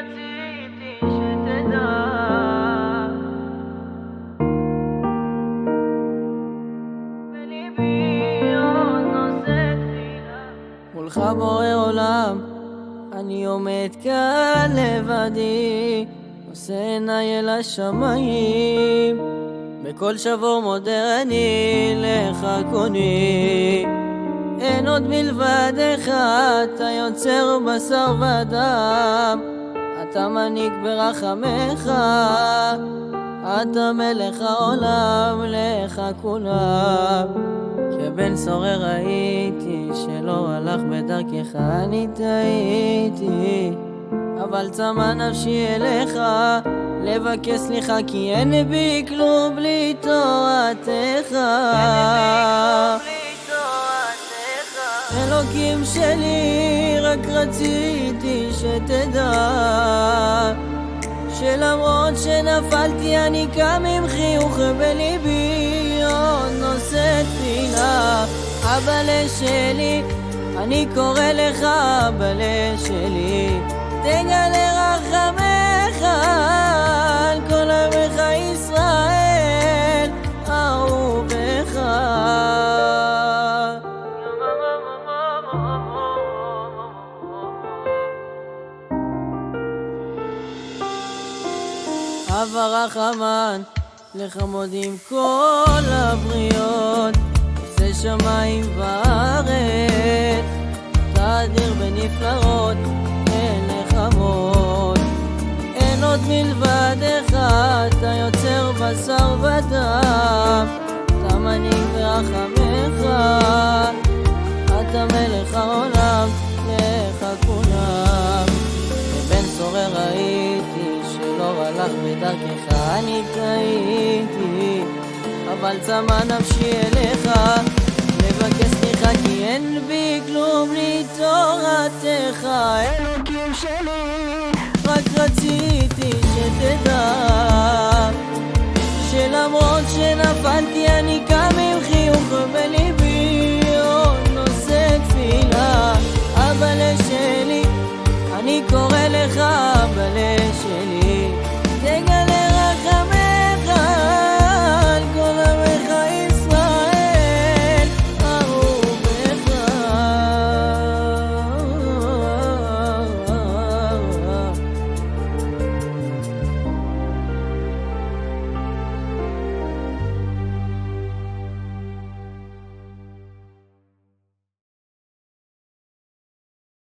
רציתי שתדע בליבי עוד נושא תפילה מולך בורא עולם אני עומד כאן לבדי נושא עיניי אל השמיים בכל שבור מודרני לך קוני אין עוד מלבדך אתה יוצר בשר ודם אתה מנהיג ברחמך אתה מלך העולם לך כולם כבן סורר ראיתי שלא הלך בדרכך אני טעיתי אבל צמא נפשי אליך לבקש סליחה כי אין בי כלום בלי תורתך אלוקים שלי רק רציתי שתדע שלמרות שנפלתי אני קם עם חיוך בליבי עוד נושא תפילה אבא שלי אני קורא לך אבא שלי תגלה רחמך על כל עמך ישראל אהובך אבא רחמן לך מודים כל הבריות עושה שמיים וארץ תאדיר בנפלאות אין לך מות אין עוד מלבדך אתה יוצר בשר ודם אתה מנהיג ברחמך אתה מלך העולם לך כולם כבן סורר ראיתי שלא הלך בדרכך אני טעיתי אבל צמא נפשי אליך לבקש סליחה כי אין בי כלום בלי תורתך אלוקים שלי רק רציתי שתדע שלמרות שנפלתי אני קם עם חיוך בליבי עוד נושא תפילה אבא שלי אני קורא לך אבא שלי